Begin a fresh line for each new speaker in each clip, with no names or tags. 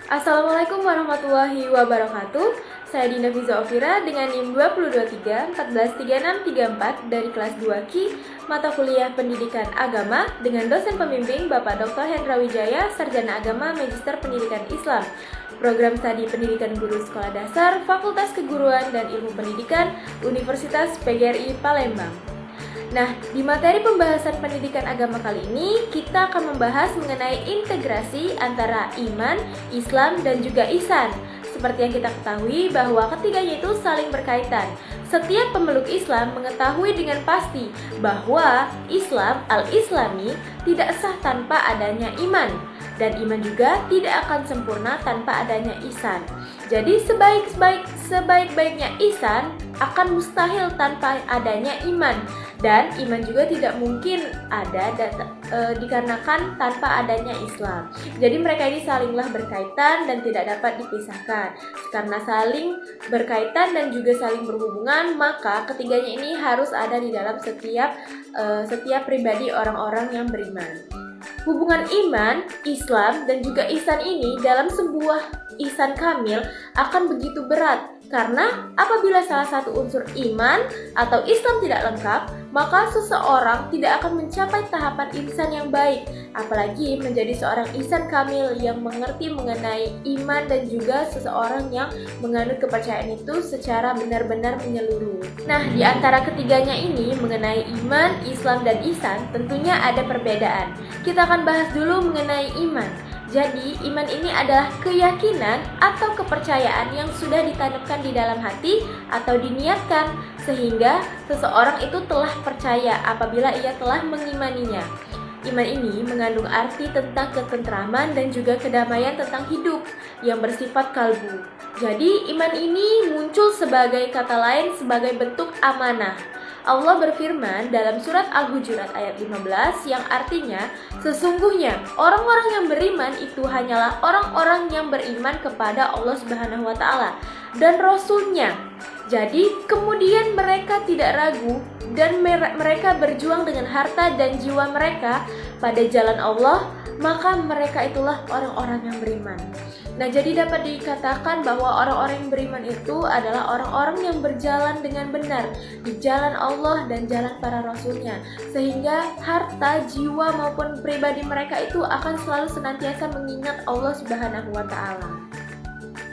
Assalamualaikum warahmatullahi wabarakatuh. Saya Dina Fiza Ofira dengan NIM 2023 143634 dari kelas 2 Ki mata kuliah Pendidikan Agama dengan dosen pembimbing Bapak Dr. Hendra Wijaya, Sarjana Agama Magister Pendidikan Islam, Program Studi Pendidikan Guru Sekolah Dasar, Fakultas Keguruan dan Ilmu Pendidikan, Universitas PGRI Palembang. Nah, di materi pembahasan pendidikan agama kali ini, kita akan membahas mengenai integrasi antara iman, Islam, dan juga ihsan. Seperti yang kita ketahui bahwa ketiganya itu saling berkaitan. Setiap pemeluk Islam mengetahui dengan pasti bahwa Islam al-Islami tidak sah tanpa adanya iman. Dan iman juga tidak akan sempurna tanpa adanya ihsan. Jadi sebaik-baiknya ihsan akan mustahil tanpa adanya iman. Dan iman juga tidak mungkin ada dikarenakan tanpa adanya Islam. Jadi mereka ini salinglah berkaitan dan tidak dapat dipisahkan. Karena saling berkaitan dan juga saling berhubungan, maka ketiganya ini harus ada di dalam setiap pribadi orang-orang yang beriman. Hubungan iman, Islam, dan juga ihsan ini dalam sebuah ihsan kamil akan begitu berat. Karena apabila salah satu unsur iman atau Islam tidak lengkap, maka seseorang tidak akan mencapai tahapan ihsan yang baik. Apalagi menjadi seorang ihsan kamil yang mengerti mengenai iman dan juga seseorang yang menganut kepercayaan itu secara benar-benar menyeluruh. Nah, di antara ketiganya ini mengenai iman, Islam, dan ihsan tentunya ada perbedaan. Kita akan bahas dulu mengenai iman. Jadi, iman ini adalah keyakinan atau kepercayaan yang sudah ditanamkan di dalam hati atau diniatkan sehingga seseorang itu telah percaya apabila ia telah mengimaninya. Iman ini mengandung arti tentang ketentraman dan juga kedamaian tentang hidup yang bersifat kalbu. Jadi, iman ini muncul sebagai kata lain sebagai bentuk amanah. Allah berfirman dalam surat Al-Hujurat ayat 15 yang artinya, sesungguhnya orang-orang yang beriman itu hanyalah orang-orang yang beriman kepada Allah Subhanahu wa Ta'ala dan Rasul-Nya. Jadi kemudian mereka tidak ragu dan mereka berjuang dengan harta dan jiwa mereka pada jalan Allah, maka mereka itulah orang-orang yang beriman. Nah, jadi dapat dikatakan bahwa orang-orang yang beriman itu adalah orang-orang yang berjalan dengan benar di jalan Allah dan jalan para rasulnya, sehingga harta, jiwa maupun pribadi mereka itu akan selalu senantiasa mengingat Allah Subhanahu wa Ta'ala.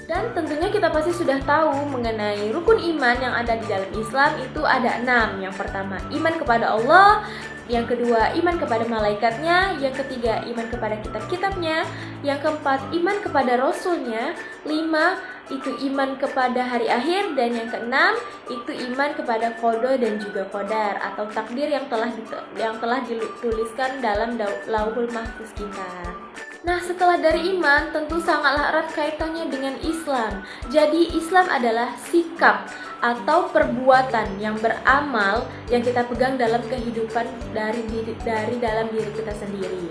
Dan tentunya kita pasti sudah tahu mengenai rukun iman yang ada di dalam Islam itu ada 6. Yang pertama, iman kepada Allah. Yang kedua, iman kepada malaikatnya. Yang ketiga, iman kepada kitab-kitabnya. Yang keempat, iman kepada rasulnya. 5, itu iman kepada hari akhir. Dan yang keenam, itu iman kepada qada dan juga qadar atau takdir yang telah dituliskan dalam Lauhul Mahfuz kita. Nah, setelah dari iman, tentu sangatlah erat kaitannya dengan Islam. Jadi, Islam adalah sikap atau perbuatan yang beramal yang kita pegang dalam kehidupan dari dalam diri kita sendiri.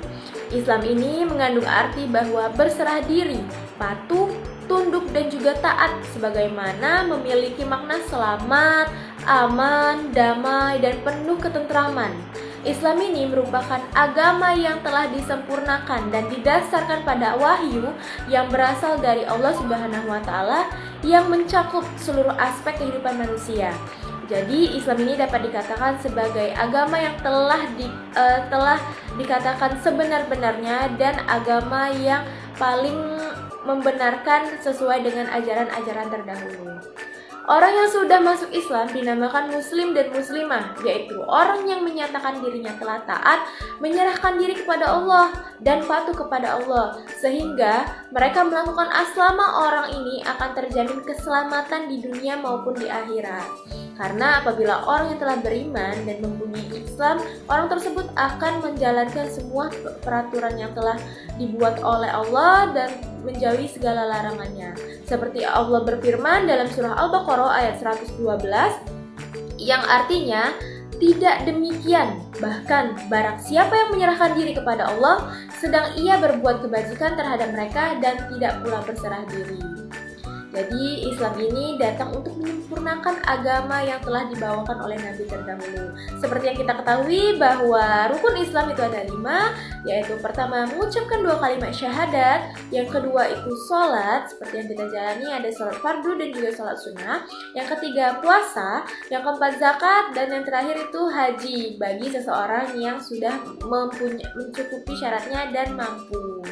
Islam ini mengandung arti bahwa berserah diri, patuh, tunduk, dan juga taat sebagaimana memiliki makna selamat, aman, damai, dan penuh ketentraman. Islam ini merupakan agama yang telah disempurnakan dan didasarkan pada wahyu yang berasal dari Allah Subhanahu wa Ta'ala yang mencakup seluruh aspek kehidupan manusia. Jadi Islam ini dapat dikatakan sebagai agama yang telah dikatakan sebenar-benarnya dan agama yang paling membenarkan sesuai dengan ajaran-ajaran terdahulu. Orang yang sudah masuk Islam dinamakan muslim dan muslimah, yaitu orang yang menyatakan dirinya telah taat, menyerahkan diri kepada Allah dan patuh kepada Allah, sehingga mereka melakukan aslama. Orang ini akan terjamin keselamatan di dunia maupun di akhirat. Karena apabila orang yang telah beriman dan mempunyai Islam, orang tersebut akan menjalankan semua peraturan yang telah dibuat oleh Allah dan menjauhi segala larangannya. Seperti Allah berfirman dalam surah Al-Baqarah ayat 112 yang artinya, tidak demikian, bahkan barang siapa yang menyerahkan diri kepada Allah sedang ia berbuat kebajikan terhadap mereka dan tidak pula berserah diri. Jadi Islam ini datang untuk menyempurnakan agama yang telah dibawakan oleh Nabi terdahulu. Seperti yang kita ketahui bahwa rukun Islam itu ada 5, yaitu pertama mengucapkan 2 kalimat syahadat, yang kedua itu sholat, seperti yang kita jalani ada sholat fardu dan juga sholat sunnah, yang ketiga puasa, yang keempat zakat, dan yang terakhir itu haji bagi seseorang yang sudah mencukupi syaratnya dan mampu.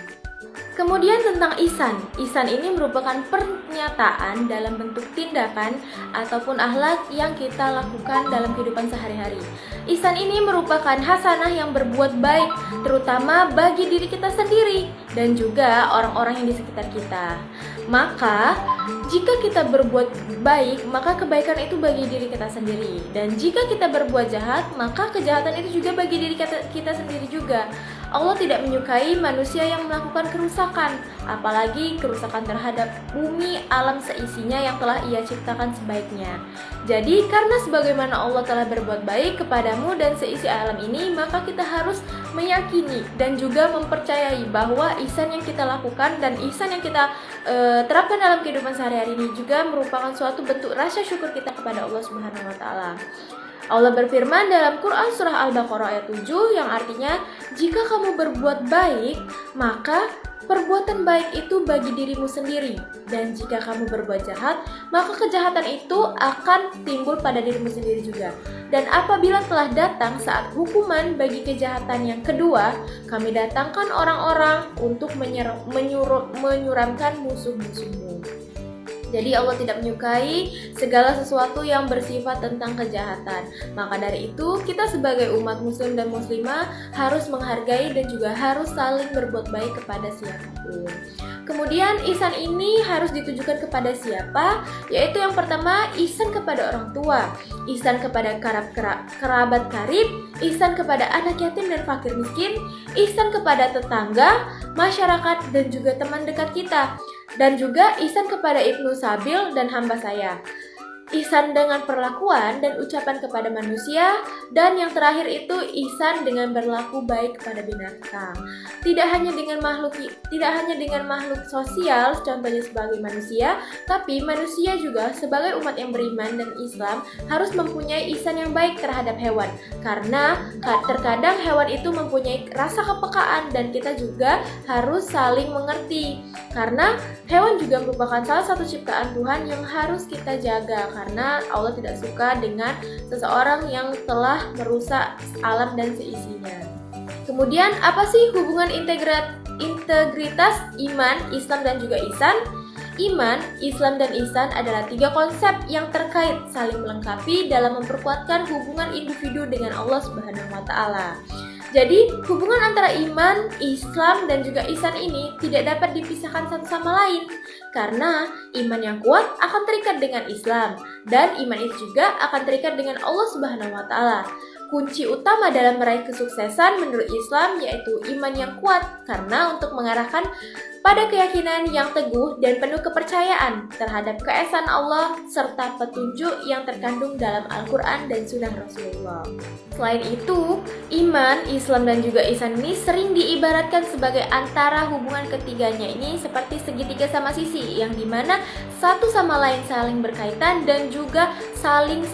Kemudian tentang ihsan. Ihsan ini merupakan pernyataan dalam bentuk tindakan ataupun akhlak yang kita lakukan dalam kehidupan sehari-hari. Ihsan ini merupakan hasanah yang berbuat baik, terutama bagi diri kita sendiri dan juga orang-orang yang di sekitar kita. Maka, jika kita berbuat baik, maka kebaikan itu bagi diri kita sendiri. Dan jika kita berbuat jahat, maka kejahatan itu juga bagi diri kita sendiri juga. Allah tidak menyukai manusia yang melakukan kerusakan, apalagi kerusakan terhadap bumi, alam seisinya yang telah Ia ciptakan sebaiknya. Jadi, karena sebagaimana Allah telah berbuat baik kepadamu dan seisi alam ini, maka kita harus meyakini dan juga mempercayai bahwa ihsan yang kita lakukan dan ihsan yang kita terapkan dalam kehidupan sehari-hari ini juga merupakan suatu bentuk rasa syukur kita kepada Allah Subhanahu wa taala. Allah berfirman dalam Quran surah Al-Baqarah ayat 7 yang artinya, jika kamu berbuat baik, maka perbuatan baik itu bagi dirimu sendiri. Dan jika kamu berbuat jahat, maka kejahatan itu akan timbul pada dirimu sendiri juga. Dan apabila telah datang saat hukuman bagi kejahatan yang kedua, kami datangkan orang-orang untuk menyuramkan musuh-musuhmu. Jadi Allah tidak menyukai segala sesuatu yang bersifat tentang kejahatan. Maka dari itu kita sebagai umat muslim dan muslimah harus menghargai dan juga harus saling berbuat baik kepada siapapun. Kemudian ihsan ini harus ditujukan kepada siapa? Yaitu yang pertama ihsan kepada orang tua, ihsan kepada kerabat karib, ihsan kepada anak yatim dan fakir miskin, ihsan kepada tetangga, masyarakat dan juga teman dekat kita. Dan juga ihsan kepada ibnu sabil dan hamba saya. Ihsan dengan perlakuan dan ucapan kepada manusia, dan yang terakhir itu ihsan dengan berlaku baik kepada binatang. Tidak hanya dengan makhluk sosial, contohnya sebagai manusia, tapi manusia juga sebagai umat yang beriman dan Islam harus mempunyai ihsan yang baik terhadap hewan. Karena terkadang hewan itu mempunyai rasa kepekaan dan kita juga harus saling mengerti. Karena hewan juga merupakan salah satu ciptaan Tuhan yang harus kita jaga. Karena Allah tidak suka dengan seseorang yang telah merusak alam dan seisinya. Kemudian apa sih hubungan integritas iman, Islam dan juga ihsan? Iman, Islam dan ihsan adalah 3 konsep yang terkait saling melengkapi dalam memperkuatkan hubungan individu dengan Allah Subhanahu wa taala. Jadi, hubungan antara iman, Islam, dan juga ihsan ini tidak dapat dipisahkan satu sama lain. Karena iman yang kuat akan terikat dengan Islam, dan iman itu juga akan terikat dengan Allah Subhanahu wa taala. Kunci utama dalam meraih kesuksesan menurut Islam yaitu iman yang kuat, karena untuk mengarahkan pada keyakinan yang teguh dan penuh kepercayaan terhadap keesaan Allah serta petunjuk yang terkandung dalam Al-Quran dan Sunnah Rasulullah. Selain itu, iman, Islam dan juga ihsan ini sering diibaratkan sebagai antara hubungan ketiganya ini seperti segitiga sama sisi, yang dimana satu sama lain saling berkaitan dan juga saling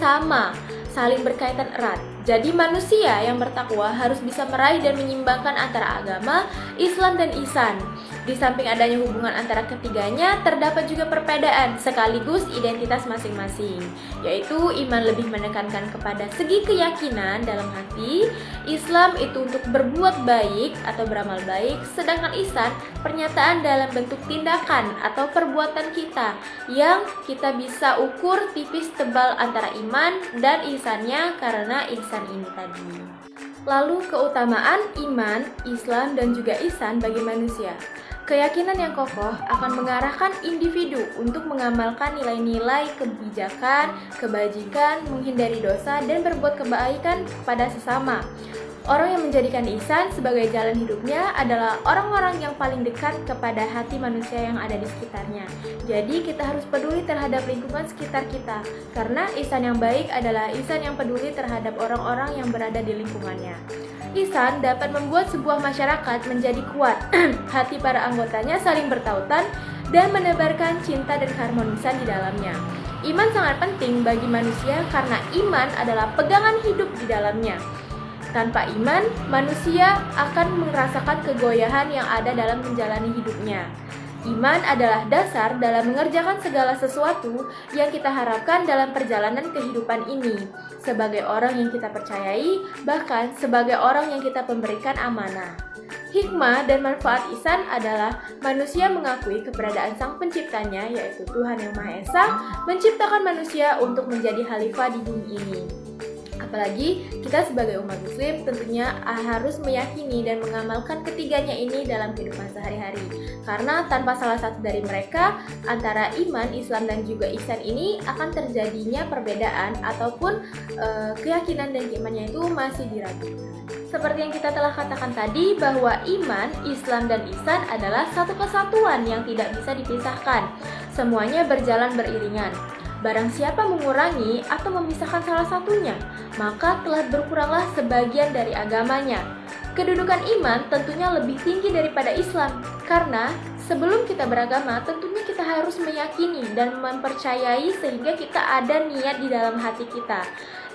berkaitan erat. Jadi manusia yang bertakwa harus bisa meraih dan menyeimbangkan antara agama, Islam dan ihsan. Di samping adanya hubungan antara ketiganya, terdapat juga perbedaan sekaligus identitas masing-masing, yaitu iman lebih menekankan kepada segi keyakinan dalam hati, Islam itu untuk berbuat baik atau beramal baik, sedangkan ihsan pernyataan dalam bentuk tindakan atau perbuatan kita yang kita bisa ukur tipis tebal antara iman dan ihsannya karena ihsan ini tadi. Lalu keutamaan iman, Islam dan juga ihsan bagi manusia. Keyakinan yang kokoh akan mengarahkan individu untuk mengamalkan nilai-nilai kebijakan, kebajikan, menghindari dosa, dan berbuat kebaikan kepada sesama. Orang yang menjadikan ihsan sebagai jalan hidupnya adalah orang-orang yang paling dekat kepada hati manusia yang ada di sekitarnya. Jadi kita harus peduli terhadap lingkungan sekitar kita, karena ihsan yang baik adalah ihsan yang peduli terhadap orang-orang yang berada di lingkungannya. Ihsan dapat membuat sebuah masyarakat menjadi kuat, hati para anggotanya saling bertautan, dan menebarkan cinta dan keharmonisan di dalamnya. Iman sangat penting bagi manusia karena iman adalah pegangan hidup di dalamnya. Tanpa iman, manusia akan merasakan kegoyahan yang ada dalam menjalani hidupnya. Iman adalah dasar dalam mengerjakan segala sesuatu yang kita harapkan dalam perjalanan kehidupan ini, sebagai orang yang kita percayai, bahkan sebagai orang yang kita memberikan amanah. Hikmah dan manfaat ihsan adalah manusia mengakui keberadaan Sang Penciptanya, yaitu Tuhan Yang Maha Esa, menciptakan manusia untuk menjadi khalifah di bumi ini. Apalagi kita sebagai umat muslim tentunya harus meyakini dan mengamalkan ketiganya ini dalam kehidupan sehari-hari. Karena tanpa salah satu dari mereka, antara iman, Islam, dan juga ihsan ini akan terjadinya perbedaan ataupun keyakinan dan keimannya itu masih diragukan. Seperti yang kita telah katakan tadi bahwa iman, Islam, dan ihsan adalah satu kesatuan yang tidak bisa dipisahkan. Semuanya berjalan beriringan. Barang siapa mengurangi atau memisahkan salah satunya, maka telah berkuranglah sebagian dari agamanya. Kedudukan iman tentunya lebih tinggi daripada Islam, karena sebelum kita beragama tentunya kita harus meyakini dan mempercayai sehingga kita ada niat di dalam hati kita.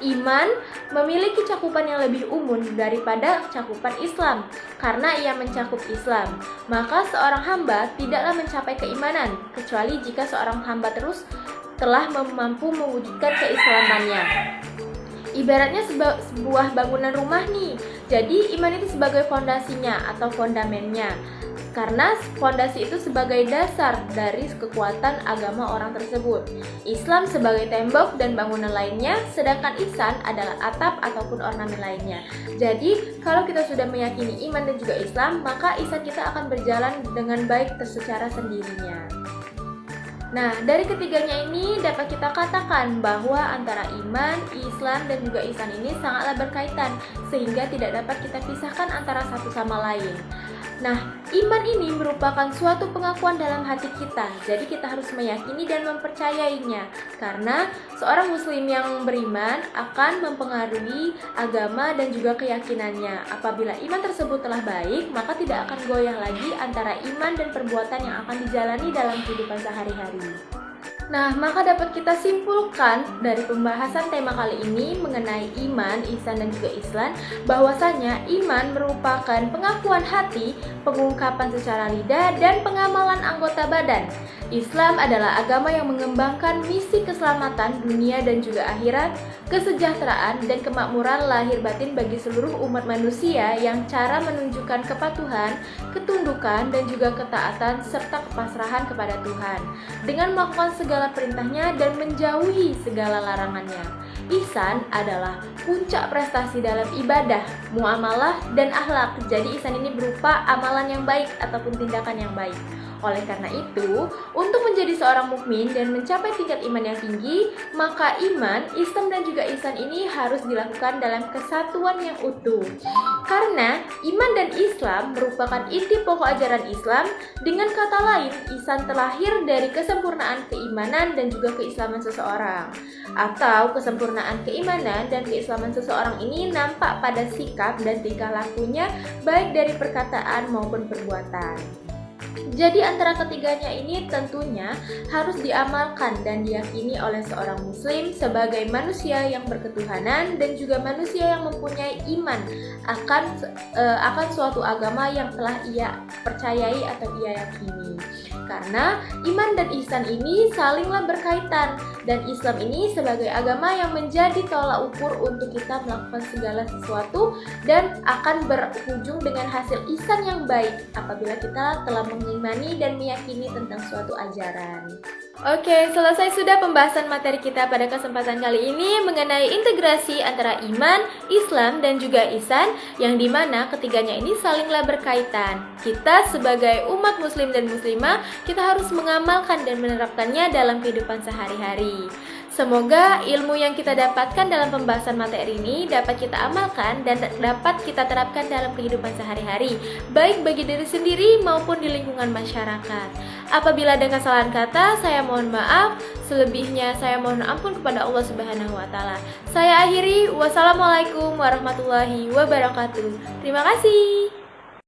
Iman memiliki cakupan yang lebih umum daripada cakupan Islam, karena ia mencakup Islam. Maka seorang hamba tidaklah mencapai keimanan, kecuali jika seorang hamba telah mampu mewujudkan keislamannya. Ibaratnya sebuah bangunan rumah nih. Jadi iman itu sebagai fondasinya atau fondamennya. Karena fondasi itu sebagai dasar dari kekuatan agama orang tersebut. Islam sebagai tembok dan bangunan lainnya, sedangkan ihsan adalah atap ataupun ornamen lainnya. Jadi kalau kita sudah meyakini iman dan juga Islam, maka ihsan kita akan berjalan dengan baik secara sendirinya. Nah, dari ketiganya ini dapat kita katakan bahwa antara iman, Islam, dan juga ihsan ini sangatlah berkaitan, sehingga tidak dapat kita pisahkan antara satu sama lain. Nah, iman ini merupakan suatu pengakuan dalam hati kita, jadi kita harus meyakini dan mempercayainya. Karena seorang muslim yang beriman akan mempengaruhi agama dan juga keyakinannya. Apabila iman tersebut telah baik, maka tidak akan goyah lagi antara iman dan perbuatan yang akan dijalani dalam kehidupan sehari-hari. Nah, maka dapat kita simpulkan dari pembahasan tema kali ini mengenai iman, ihsan, dan juga Islam, bahwasanya iman merupakan pengakuan hati, pengungkapan secara lidah, dan pengamalan anggota badan. Islam adalah agama yang mengembangkan misi keselamatan dunia dan juga akhirat, kesejahteraan, dan kemakmuran lahir batin bagi seluruh umat manusia yang cara menunjukkan kepatuhan, ketundukan, dan juga ketaatan serta kepasrahan kepada Tuhan dengan melakukan segala perintahnya dan menjauhi segala larangannya. Ihsan adalah puncak prestasi dalam ibadah, muamalah, dan akhlak. Jadi ihsan ini berupa amalan yang baik ataupun tindakan yang baik. Oleh karena itu, untuk menjadi seorang mukmin dan mencapai tingkat iman yang tinggi, maka iman, Islam, dan juga ihsan ini harus dilakukan dalam kesatuan yang utuh. Karena iman dan Islam merupakan inti pokok ajaran Islam, dengan kata lain, ihsan terlahir dari kesempurnaan keimanan dan juga keislaman seseorang. Atau kesempurnaan keimanan dan keislaman seseorang ini nampak pada sikap dan tingkah lakunya, baik dari perkataan maupun perbuatan. Jadi antara ketiganya ini tentunya harus diamalkan dan diyakini oleh seorang muslim sebagai manusia yang berketuhanan dan juga manusia yang mempunyai iman akan suatu agama yang telah ia percayai atau ia yakini. Karena iman dan ihsan ini salinglah berkaitan, dan Islam ini sebagai agama yang menjadi tolak ukur untuk kita melakukan segala sesuatu dan akan berujung dengan hasil ihsan yang baik apabila kita telah mengimani dan meyakini tentang suatu ajaran. Oke, selesai sudah pembahasan materi kita pada kesempatan kali ini mengenai integrasi antara iman, Islam, dan juga ihsan, yang dimana ketiganya ini salinglah berkaitan. Kita sebagai umat muslim dan muslimah, kita harus mengamalkan dan menerapkannya dalam kehidupan sehari-hari. Semoga ilmu yang kita dapatkan dalam pembahasan materi ini dapat kita amalkan dan dapat kita terapkan dalam kehidupan sehari-hari, baik bagi diri sendiri maupun di lingkungan masyarakat. Apabila ada kesalahan kata, saya mohon maaf. Selebihnya saya mohon ampun kepada Allah Subhanahu wa Ta'ala. Saya akhiri, wassalamualaikum warahmatullahi wabarakatuh. Terima kasih.